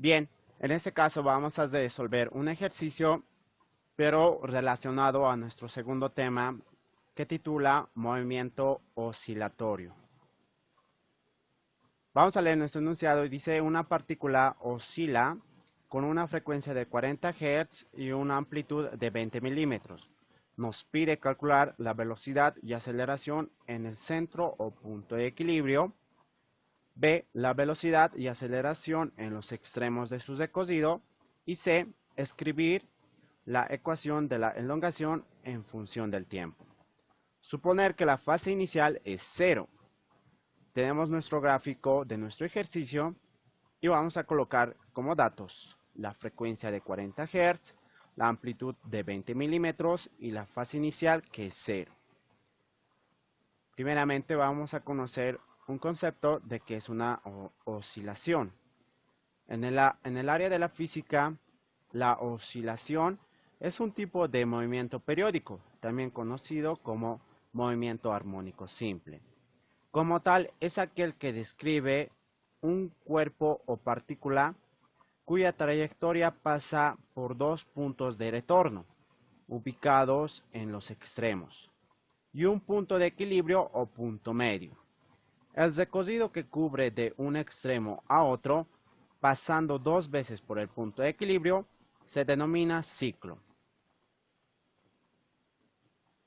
Bien, en este caso vamos a resolver un ejercicio, pero relacionado a nuestro segundo tema, que titula Movimiento oscilatorio. Vamos a leer nuestro enunciado y dice: una partícula oscila con una frecuencia de 40 Hz y una amplitud de 20 milímetros. Nos pide calcular la velocidad y aceleración en el centro o punto de equilibrio. B, la velocidad y aceleración en los extremos de su recorrido. Y C, escribir la ecuación de la elongación en función del tiempo. Suponer que la fase inicial es 0. Tenemos nuestro gráfico de nuestro ejercicio y vamos a colocar como datos la frecuencia de 40 Hz, la amplitud de 20 milímetros y la fase inicial, que es 0. Primeramente vamos a conocer un concepto de que es una oscilación. En el área de la física, la oscilación es un tipo de movimiento periódico, también conocido como movimiento armónico simple. Como tal, es aquel que describe un cuerpo o partícula cuya trayectoria pasa por dos puntos de retorno, ubicados en los extremos, y un punto de equilibrio o punto medio. El recorrido que cubre de un extremo a otro, pasando dos veces por el punto de equilibrio, se denomina ciclo.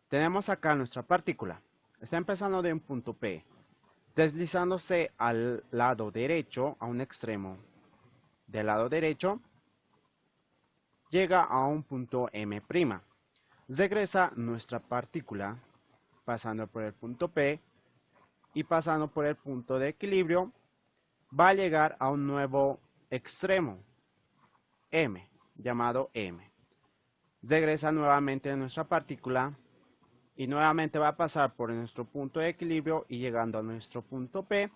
Tenemos acá nuestra partícula. Está empezando de un punto P, deslizándose al lado derecho, a un extremo del lado derecho, llega a un punto M'. Regresa nuestra partícula pasando por el punto P y pasando por el punto de equilibrio, va a llegar a un nuevo extremo M, llamado M. Regresa nuevamente a nuestra partícula y nuevamente va a pasar por nuestro punto de equilibrio y llegando a nuestro punto P,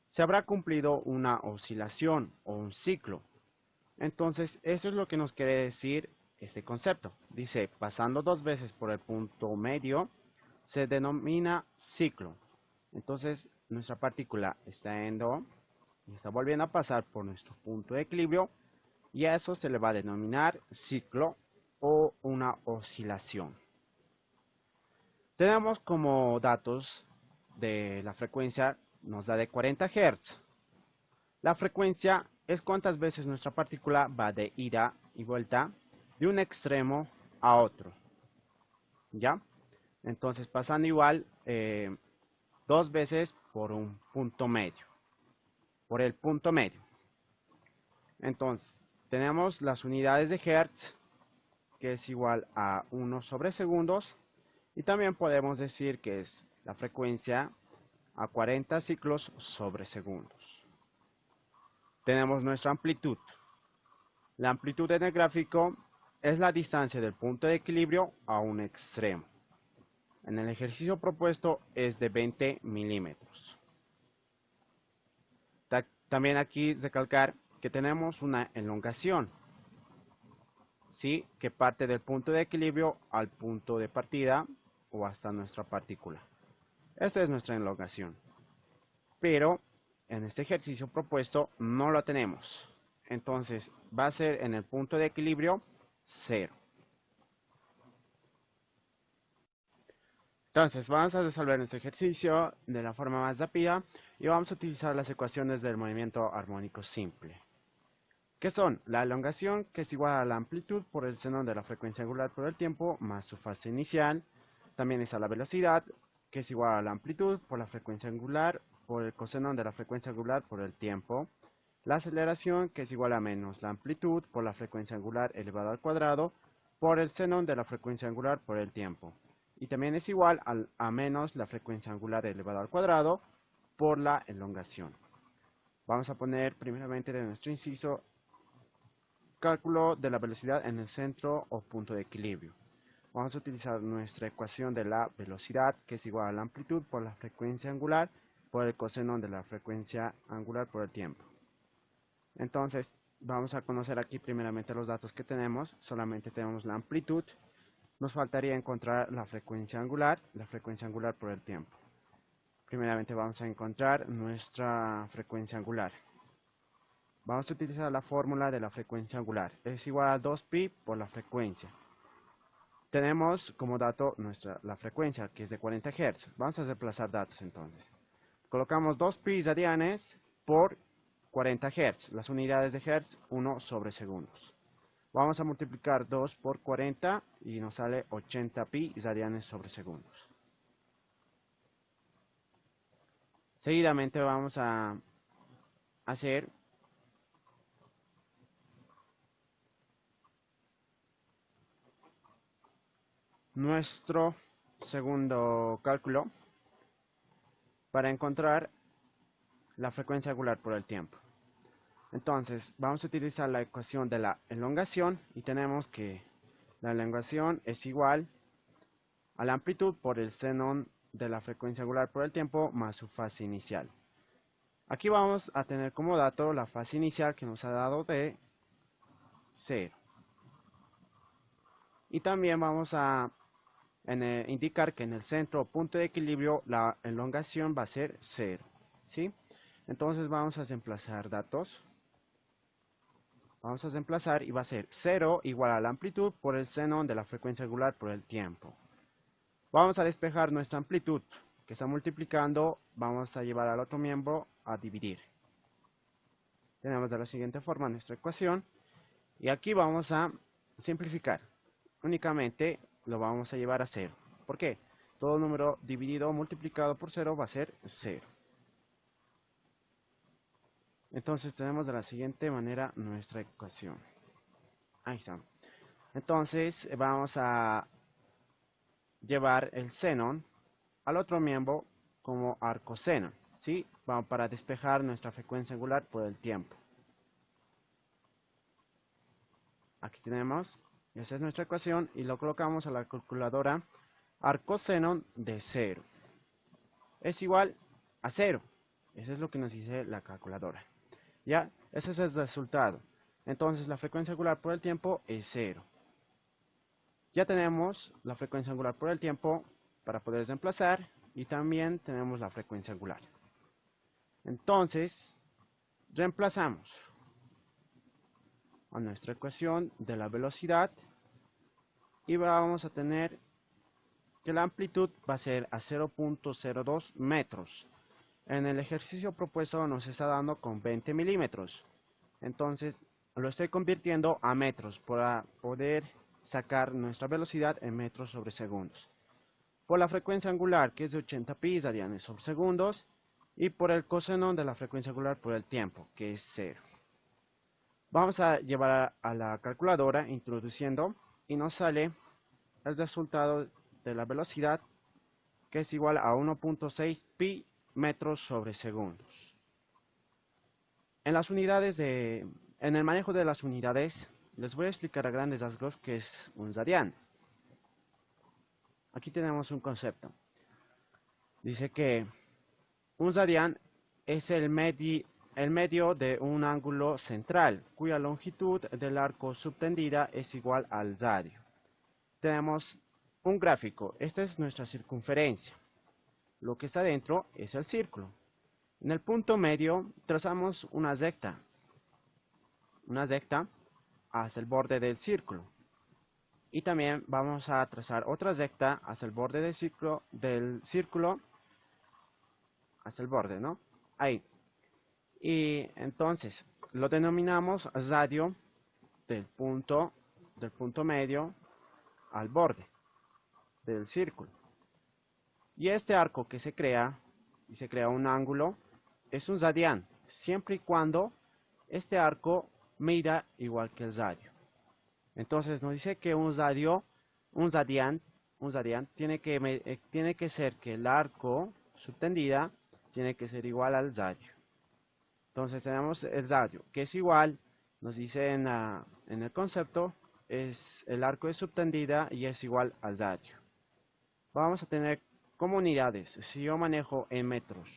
se habrá cumplido una oscilación o un ciclo. Entonces, eso es lo que nos quiere decir este concepto. Dice, pasando dos veces por el punto medio, se denomina ciclo. Entonces, nuestra partícula está yendo y está volviendo a pasar por nuestro punto de equilibrio, y a eso se le va a denominar ciclo o una oscilación. Tenemos como datos de la frecuencia, nos da de 40 Hz. La frecuencia es cuántas veces nuestra partícula va de ida y vuelta de un extremo a otro. ¿Ya? Entonces, pasando igual dos veces por un punto medio. Por el punto medio. Entonces, tenemos las unidades de Hertz, que es igual a 1 sobre segundos. Y también podemos decir que es la frecuencia a 40 ciclos sobre segundos. Tenemos nuestra amplitud. La amplitud en el gráfico es la distancia del punto de equilibrio a un extremo. En el ejercicio propuesto es de 20 milímetros. También aquí recalcar que tenemos una elongación, ¿sí?, que parte del punto de equilibrio al punto de partida o hasta nuestra partícula. Esta es nuestra elongación. Pero en este ejercicio propuesto no lo tenemos. Entonces va a ser en el punto de equilibrio 0. Entonces vamos a resolver este ejercicio de la forma más rápida y vamos a utilizar las ecuaciones del movimiento armónico simple, que son la elongación, que es igual a la amplitud por el seno de la frecuencia angular por el tiempo más su fase inicial. También está la velocidad, que es igual a la amplitud por la frecuencia angular por el coseno de la frecuencia angular por el tiempo. La aceleración, que es igual a menos la amplitud por la frecuencia angular elevado al cuadrado por el seno de la frecuencia angular por el tiempo. Y también es igual a menos la frecuencia angular elevado al cuadrado por la elongación. Vamos a poner primeramente de nuestro inciso cálculo de la velocidad en el centro o punto de equilibrio. Vamos a utilizar nuestra ecuación de la velocidad, que es igual a la amplitud por la frecuencia angular por el coseno de la frecuencia angular por el tiempo. Entonces, vamos a conocer aquí primeramente los datos que tenemos. Solamente tenemos la amplitud. Nos faltaría encontrar la frecuencia angular por el tiempo. Primeramente vamos a encontrar nuestra frecuencia angular. vamos a utilizar la fórmula de la frecuencia angular. Es igual a 2pi por la frecuencia. Tenemos como dato la frecuencia, que es de 40 Hz. Vamos a desplazar datos entonces. Colocamos 2pi radianes por 40 Hz. Las unidades de Hz, 1 sobre segundos. Vamos a multiplicar 2 por 40 y nos sale 80 pi radianes sobre segundos. Seguidamente vamos a hacer nuestro segundo cálculo para encontrar la frecuencia angular por el tiempo. Entonces, vamos a utilizar la ecuación de la elongación y tenemos que la elongación es igual a la amplitud por el seno de la frecuencia angular por el tiempo más su fase inicial. Aquí vamos a tener como dato la fase inicial que nos ha dado de 0. Y también vamos a indicar que en el centro o punto de equilibrio la elongación va a ser 0. ¿Sí? Entonces vamos a desplazar datos. Vamos a desplazar y va a ser 0 igual a la amplitud por el seno de la frecuencia angular por el tiempo. Vamos a despejar nuestra amplitud que está multiplicando, vamos a llevar al otro miembro a dividir. Tenemos de la siguiente forma nuestra ecuación y aquí vamos a simplificar. Únicamente lo vamos a llevar a 0. ¿Por qué? Todo número dividido o multiplicado por 0 va a ser 0. Entonces tenemos de la siguiente manera nuestra ecuación. Ahí está. Entonces vamos a llevar el seno al otro miembro como arcoseno, ¿sí? Vamos para despejar nuestra frecuencia angular por el tiempo. Aquí tenemos, esa es nuestra ecuación y lo colocamos a la calculadora. Arcoseno de 0 es igual a 0. Eso es lo que nos dice la calculadora. ¿Ya? Ese es el resultado. Entonces la frecuencia angular por el tiempo es 0. Ya tenemos la frecuencia angular por el tiempo para poder reemplazar y también tenemos la frecuencia angular. Entonces, reemplazamos a nuestra ecuación de la velocidad y vamos a tener que la amplitud va a ser a 0.02 metros. En el ejercicio propuesto nos está dando con 20 milímetros. Entonces lo estoy convirtiendo a metros para poder sacar nuestra velocidad en metros sobre segundos. Por la frecuencia angular que es de 80 pi radianes sobre segundos y por el coseno de la frecuencia angular por el tiempo que es 0. Vamos a llevar a la calculadora introduciendo y nos sale el resultado de la velocidad que es igual a 1.6 pi metros sobre segundos. En el manejo de las unidades, les voy a explicar a grandes rasgos qué es un radian. Aquí tenemos un concepto. Dice que un radian es el medio de un ángulo central, cuya longitud del arco subtendida es igual al radio. Tenemos un gráfico. Esta es nuestra circunferencia. Lo que está dentro es el círculo. En el punto medio trazamos una recta hasta el borde del círculo. Y también vamos a trazar otra recta hasta el borde del círculo, hasta el borde, ¿no? Ahí. Y entonces lo denominamos radio del punto medio al borde del círculo. Y este arco que se crea, y se crea un ángulo, es un radian, siempre y cuando este arco mida igual que el radio. Entonces nos dice que un radian tiene que ser que el arco subtendida tiene que ser igual al radio. Entonces tenemos el radio, que es igual, nos dice en el concepto, el arco es subtendida y es igual al radio. Vamos a tener como unidades, si yo manejo en metros,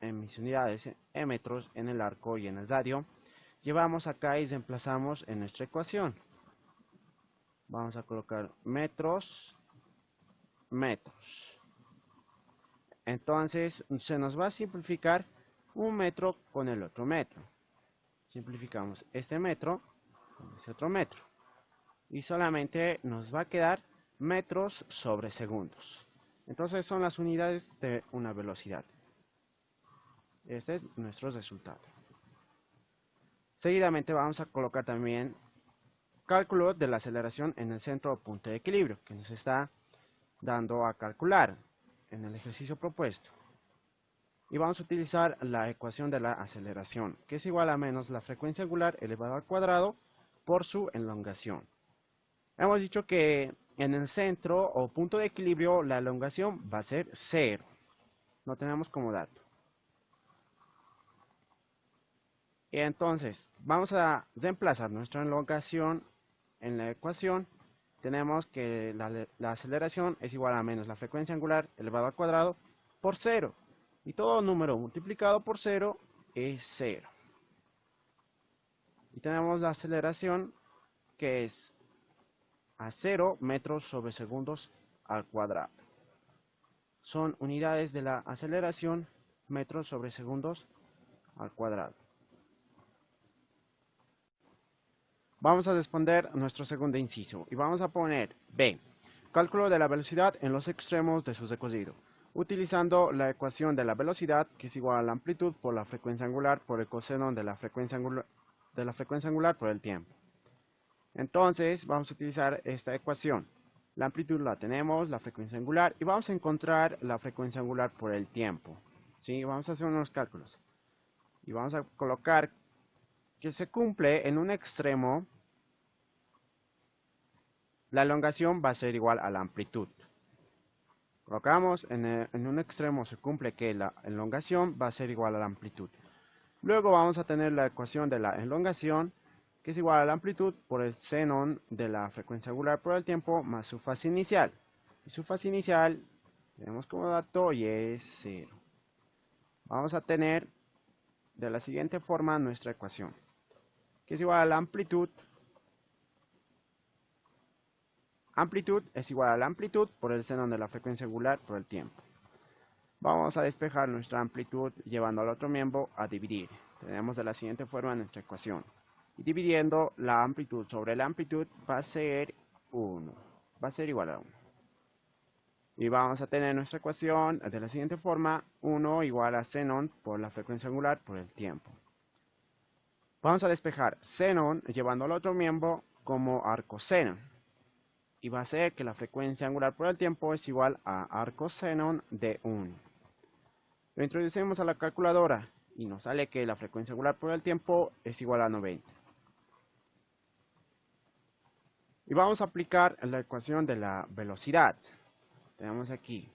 en mis unidades en metros, en el arco y en el radio, llevamos acá y reemplazamos en nuestra ecuación. Vamos a colocar metros. Entonces se nos va a simplificar un metro con el otro metro. Simplificamos este metro con este otro metro. Y solamente nos va a quedar metros sobre segundos. Entonces son las unidades de una velocidad. Este es nuestro resultado. Seguidamente vamos a colocar también cálculo de la aceleración en el centro o punto de equilibrio, que nos está dando a calcular en el ejercicio propuesto. Y vamos a utilizar la ecuación de la aceleración, que es igual a menos la frecuencia angular elevado al cuadrado por su elongación. Hemos dicho que en el centro o punto de equilibrio la elongación va a ser 0. Lo tenemos como dato. Y entonces vamos a reemplazar nuestra elongación en la ecuación. Tenemos que la aceleración es igual a menos la frecuencia angular elevado al cuadrado por 0. Y todo número multiplicado por 0 es 0. Y tenemos la aceleración que es a 0 metros sobre segundos al cuadrado. Son unidades de la aceleración, metros sobre segundos al cuadrado. Vamos a responder nuestro segundo inciso y vamos a poner B. Cálculo de la velocidad en los extremos de su recorrido, utilizando la ecuación de la velocidad, que es igual a la amplitud por la frecuencia angular por el coseno de la frecuencia angular por el tiempo. Entonces vamos a utilizar esta ecuación. La amplitud la tenemos, la frecuencia angular, y vamos a encontrar la frecuencia angular por el tiempo. ¿Sí? Vamos a hacer unos cálculos. Y vamos a colocar que se cumple en un extremo, la elongación va a ser igual a la amplitud. Colocamos en un extremo se cumple que la elongación va a ser igual a la amplitud. Luego vamos a tener la ecuación de la elongación, que es igual a la amplitud por el seno de la frecuencia angular por el tiempo más su fase inicial. Y su fase inicial tenemos como dato y es 0. Vamos a tener de la siguiente forma nuestra ecuación, que es igual a la amplitud. Amplitud es igual a la amplitud por el seno de la frecuencia angular por el tiempo. Vamos a despejar nuestra amplitud llevando al otro miembro a dividir. Tenemos de la siguiente forma nuestra ecuación. Y dividiendo la amplitud sobre la amplitud va a ser 1. Va a ser igual a 1. Y vamos a tener nuestra ecuación de la siguiente forma. 1 igual a seno por la frecuencia angular por el tiempo. Vamos a despejar seno llevando al otro miembro como arcoseno. Y va a ser que la frecuencia angular por el tiempo es igual a arcoseno de 1. Lo introducimos a la calculadora y nos sale que la frecuencia angular por el tiempo es igual a 90. Y vamos a aplicar la ecuación de la velocidad. Tenemos aquí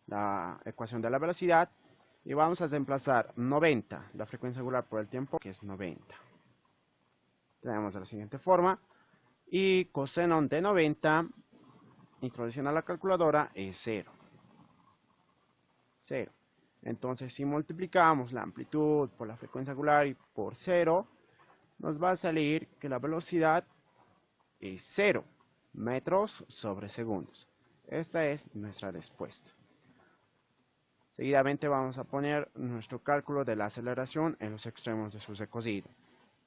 la ecuación de la velocidad y vamos a reemplazar 90, la frecuencia angular por el tiempo, que es 90. Tenemos de la siguiente forma. Y coseno de 90, introduciendo a la calculadora, es 0. 0. Entonces, si multiplicamos la amplitud por la frecuencia angular y por 0, nos va a salir que la velocidad es 0 metros sobre segundos. Esta es nuestra respuesta. Seguidamente vamos a poner nuestro cálculo de la aceleración en los extremos de su recorrido.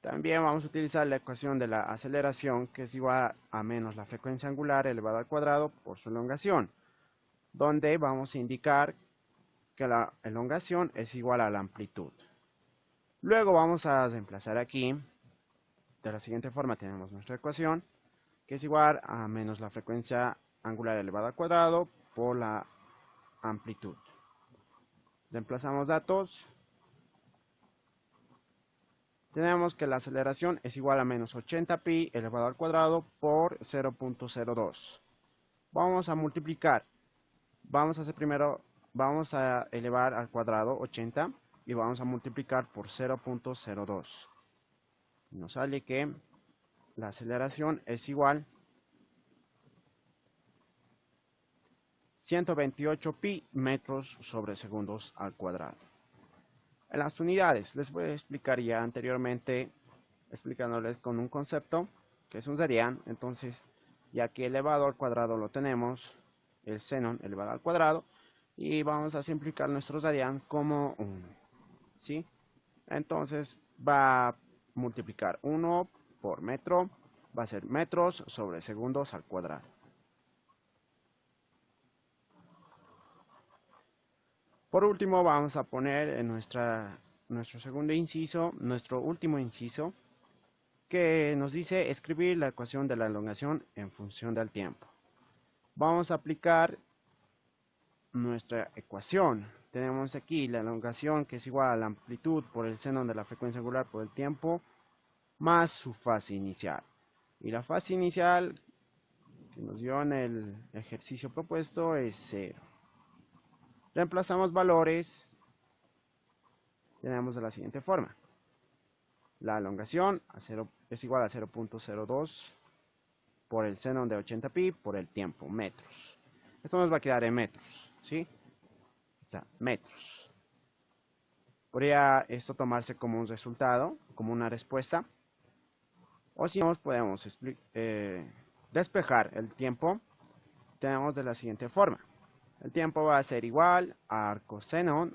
También vamos a utilizar la ecuación de la aceleración, que es igual a menos la frecuencia angular elevada al cuadrado por su elongación, donde vamos a indicar que la elongación es igual a la amplitud. Luego vamos a reemplazar aquí, de la siguiente forma tenemos nuestra ecuación, que es igual a menos la frecuencia angular elevada al cuadrado por la amplitud. Reemplazamos datos. Tenemos que la aceleración es igual a menos 80 pi elevado al cuadrado por 0.02. Vamos a multiplicar. Vamos a hacer primero, vamos a elevar al cuadrado 80 y vamos a multiplicar por 0.02. Nos sale que la aceleración es igual a 128 pi metros sobre segundos al cuadrado. En las unidades, les voy a explicar ya anteriormente, explicándoles con un concepto, que es un radian. Entonces, ya que elevado al cuadrado lo tenemos, el seno elevado al cuadrado, y vamos a simplificar nuestro radian como 1. ¿sí? Entonces va a multiplicar 1 por metro, va a ser metros sobre segundos al cuadrado. Por último, vamos a poner en nuestro segundo inciso, nuestro último inciso, que nos dice escribir la ecuación de la elongación en función del tiempo. Vamos a aplicar nuestra ecuación. Tenemos aquí la elongación, que es igual a la amplitud por el seno de la frecuencia angular por el tiempo, más su fase inicial. Y la fase inicial que nos dio en el ejercicio propuesto es 0. Reemplazamos valores, tenemos de la siguiente forma. La elongación es igual a 0.02 por el seno de 80pi por el tiempo, metros. Esto nos va a quedar en metros, ¿sí? O sea, metros. Podría esto tomarse como un resultado, como una respuesta. O si no, podemos despejar el tiempo. Tenemos de la siguiente forma. El tiempo va a ser igual a arcoseno.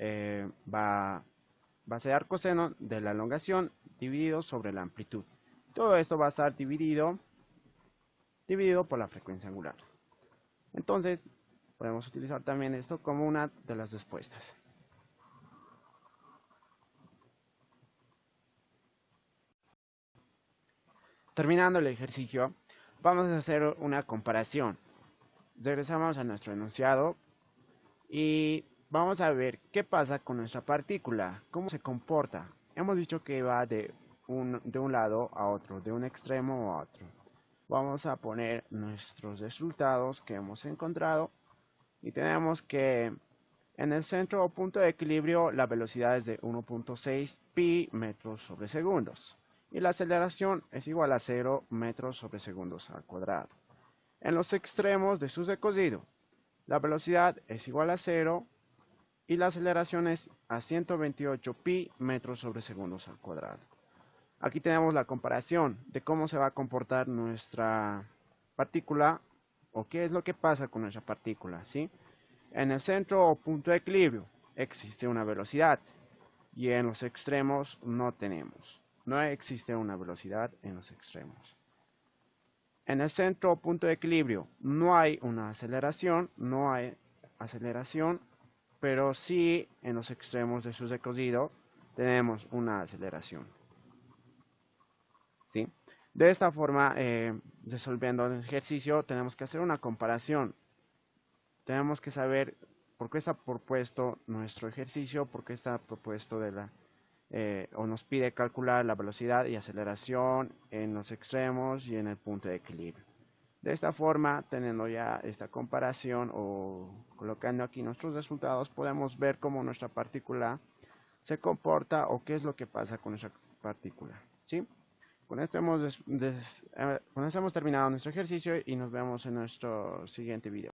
Va a ser arcoseno de la elongación dividido sobre la amplitud. Todo esto va a estar dividido por la frecuencia angular. Entonces, podemos utilizar también esto como una de las respuestas. Terminando el ejercicio, vamos a hacer una comparación. Regresamos a nuestro enunciado y vamos a ver qué pasa con nuestra partícula, cómo se comporta. Hemos dicho que va de un lado a otro, de un extremo a otro. Vamos a poner nuestros resultados que hemos encontrado y tenemos que en el centro o punto de equilibrio la velocidad es de 1.6 pi metros sobre segundos y la aceleración es igual a 0 metros sobre segundos al cuadrado. En los extremos de su recocido, la velocidad es igual a 0 y la aceleración es a 128 pi metros sobre segundos al cuadrado. Aquí tenemos la comparación de cómo se va a comportar nuestra partícula o qué es lo que pasa con nuestra partícula, ¿sí? En el centro o punto de equilibrio existe una velocidad y en los extremos no tenemos. No existe una velocidad en los extremos. En el centro o punto de equilibrio no hay una aceleración, pero sí en los extremos de su recorrido tenemos una aceleración. ¿Sí? De esta forma, resolviendo el ejercicio, tenemos que hacer una comparación. Tenemos que saber por qué está propuesto nuestro ejercicio, por qué está propuesto o nos pide calcular la velocidad y aceleración en los extremos y en el punto de equilibrio. De esta forma, teniendo ya esta comparación o colocando aquí nuestros resultados, podemos ver cómo nuestra partícula se comporta o qué es lo que pasa con nuestra partícula, ¿sí? Con esto hemos terminado nuestro ejercicio y nos vemos en nuestro siguiente video.